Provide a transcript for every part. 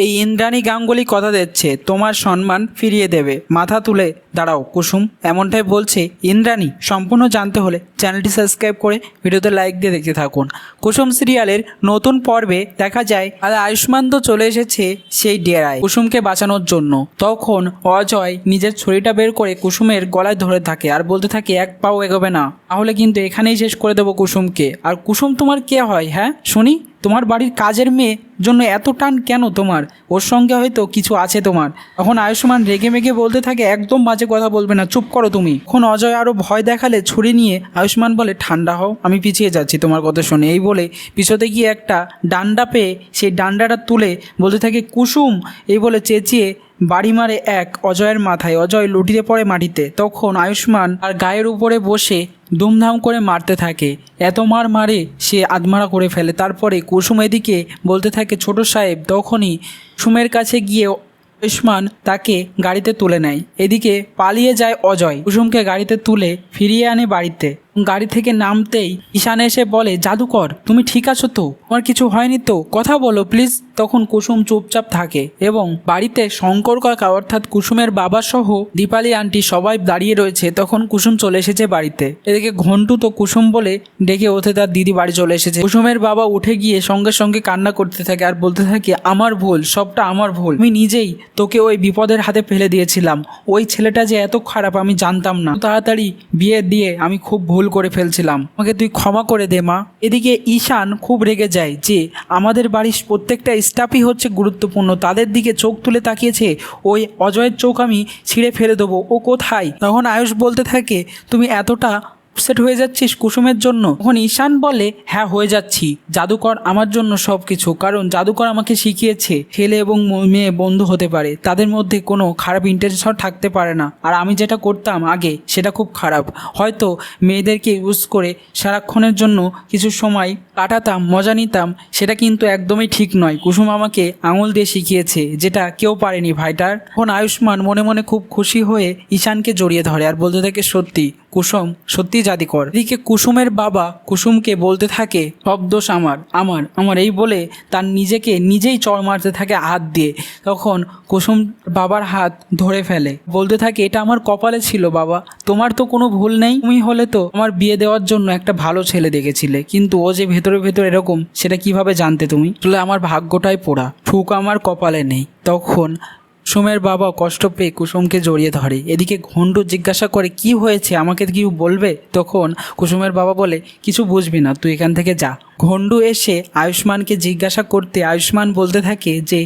এই ইন্দ্রাণী গাঙ্গুলি কথা দিচ্ছে তোমার সম্মান ফিরিয়ে দেবে, মাথা তুলে দাঁড়াও কুসুম, এমনটাই বলছে ইন্দ্রাণী। সম্পূর্ণ জানতে হলে চ্যানেলটি সাবস্ক্রাইব করে ভিডিওতে লাইক দিয়ে দেখতে থাকুন। কুসুম সিরিয়ালের নতুন পর্বে দেখা যায় আর আয়ুষ্মান তো চলে এসেছে সেই ডেরায় কুসুমকে বাঁচানোর জন্য। তখন অজয় নিজের ছুরিটা বের করে কুসুমের গলায় ধরে থাকে আর বলতে থাকে এক পাও এগোবে না, তাহলে কিন্তু এখানেই শেষ করে দেবো কুসুমকে। আর কুসুম তোমার কে হয় হ্যাঁ শুনি? তোমার বাড়ির কাজের মেয়ে জন্য এত টান কেন তোমার? ওর সঙ্গে হয়তো কিছু আছে তোমার। তখন আয়ুষ্মান রেগে মেগে বলতে থাকে একদম বাজে কথা বলবে না, চুপ করো তুমি। এখন অজয় আরও ভয় দেখালে ছুরি নিয়ে আয়ুষ্মান বলে ঠান্ডা হও, আমি পিছিয়ে যাচ্ছি তোমার কথা শুনে। এই বলে পিছতে গিয়ে একটা ডান্ডা পেয়ে সেই ডান্ডাটা তুলে বলতে থাকে কুসুম, এই বলে চেঁচিয়ে বাড়ি মারে এক অজয়ের মাথায়। অজয় লুটিয়ে পড়ে মাটিতে। তখন আয়ুষ্মান আর গায়ের উপরে বসে ধুমধাম করে মারতে থাকে। এত মার মারে সে আধমারা করে ফেলে। তারপরে কুসুম এদিকে বলতে থাকে ছোট সাহেব। তখনই কুসুমের কাছে গিয়ে আয়ুষ্মান তাকে গাড়িতে তুলে নেয়। এদিকে পালিয়ে যায় অজয়। কুসুমকে গাড়িতে তুলে ফিরিয়ে আনে বাড়িতে। গাড়ি থেকে নামতেই ঈশান এসে বলে জাদুকর তুমি ঠিক আছো তো? তোমার কিছু হয়নি তো? কথা বলো প্লিজ। তখন কুসুম চুপচাপ থাকে এবং বাড়িতে শঙ্কর কাকা অর্থাৎ কুসুমের বাবা সহ দীপালি আন্টি সবাই দাঁড়িয়ে রয়েছে। তখন কুসুম চলে এসেছে বাড়িতে। এদিকে ঘন্টু তো কুসুম বলে ডেকে ওঠে তার দিদি বাড়ি চলে এসেছে। কুসুমের বাবা উঠে গিয়ে সঙ্গে সঙ্গে কান্না করতে থাকে আর বলতে থাকে আমার ভুল, সবটা আমার ভুল। আমি নিজেই তোকে ওই বিপদের হাতে ফেলে দিয়েছিলাম। ওই ছেলেটা যে এত খারাপ আমি জানতাম না। তাড়াতাড়ি বিয়ে দিয়ে আমি খুব ভুল করে ফেলছিলাম, আমাকে তুই ক্ষমা করে দে মা। এদিকে ঈশান খুব রেগে যায় যে আমাদের বাড়ির প্রত্যেকটা স্টাফই হচ্ছে গুরুত্বপূর্ণ, তাদের দিকে চোখ তুলে তাকিয়েছে, ওই অজয়ের চোখ আমি ছিঁড়ে ফেলে দেবো, ও কোথায়? তখন আয়ুষ বলতে থাকে তুমি এতটা আপসেট হয়ে যাচ্ছিস কুসুমের জন্য? তখন ঈশান বলে হ্যাঁ হয়ে যাচ্ছি, জাদুকর আমার জন্য সব কিছু। কারণ জাদুকর আমাকে শিখিয়েছে ছেলে এবং মেয়ে বন্ধু হতে পারে, তাদের মধ্যে কোনো খারাপ ইন্টেনশন থাকতে পারে না। আর আমি যেটা করতাম আগে সেটা খুব খারাপ। হয়তো মেয়েদেরকে ইউজ করে সারাক্ষণের জন্য কিছু সময় কাটাতাম, মজা নিতাম, সেটা কিন্তু একদমই ঠিক নয়। কুসুম আমাকে আঙুল দিয়ে শিখিয়েছে, যেটা কেউ পারেনি ভাইটার। এখন আয়ুষ্মান মনে মনে খুব খুশি হয়ে ঈশানকে জড়িয়ে ধরে আর বলতে থাকে সত্যি কুসুম সত্যি জাদুকর। এদিকে কুসুমের বাবা কুসুমকে বলতে থাকে সব দোষ আমার আমার আমার এই বলে তার নিজেকে নিজেই চড় মারতে থাকে হাত দিয়ে। তখন কুসুম বাবার হাত ধরে ফেলে, বলতে থাকে এটা আমার কপালে ছিল বাবা, তোমার তো কোনো ভুল নেই। তুমি হলে তো আমার বিয়ে দেওয়ার জন্য একটা ভালো ছেলে দেখেছিলে, কিন্তু ও যে ভেতরে ভেতরে এরকম সেটা কিভাবে জানতে তুমি? আসলে আমার ভাগ্যটাই পোড়া, সুখ আমার কপালে নেই। তখন কুসুমের বাবা কষ্ট পেয়ে কুসুমকে জড়িয়ে ধরে। এদিকে ঘন্টু জিজ্ঞাসা করে কি হয়েছে, আমাকে কি বলবে? তখন কুসুমের বাবা বলে কিছু বুঝবি না, তুই এখান থেকে যা। ঘন্টু এসে আয়ুষ্মানকে জিজ্ঞাসা করতে আয়ুষ্মান বলতে থাকে যে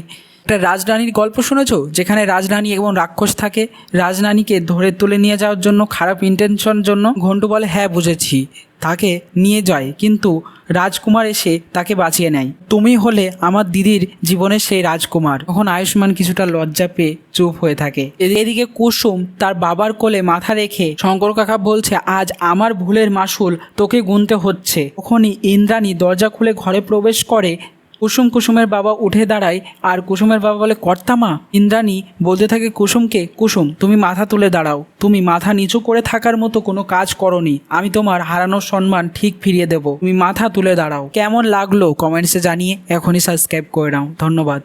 একটা রাজরানীর গল্প শুনেছো, যেখানে রাজরানী এবং রাক্ষস থাকে, রাজরানীকে ধরে তুলে নিয়ে যাওয়ার জন্য খারাপ ইন্টেনশন জন্য। ঘন্টু বলে হ্যাঁ বুঝেছি, তাকে নিয়ে যায় কিন্তু রাজকুমার এসে তাকে বাঁচিয়ে নেয়। তুমি হলে আমার দিদির জীবনের সেই রাজকুমার। তখন আয়ুষ্মান কিছুটা লজ্জা পেয়ে চুপ হয়ে থাকে। এদিকে কুসুম তার বাবার কোলে মাথা রেখে শঙ্কর কাকা বলছে আজ আমার ভুলের মাসুল তোকে গুনতে হচ্ছে। তখনই ইন্দ্রাণী দরজা খুলে ঘরে প্রবেশ করে। কুসুমের বাবা উঠে দাঁড়ায় আর কুসুমের বাবা বলে কর্তামা। ইন্দ্রাণী বলতে থাকে কুসুমকে কুসুম তুমি মাথা তুলে দাঁড়াও, তুমি মাথা নিচু করে থাকার মতো কোনো কাজ করনি, আমি তোমার হারানোর সম্মান ঠিক ফিরিয়ে দেব, তুমি মাথা তুলে দাঁড়াও। কেমন লাগলো কমেন্টসে জানিয়ে এখনই সাবস্ক্রাইব করে নাও। ধন্যবাদ।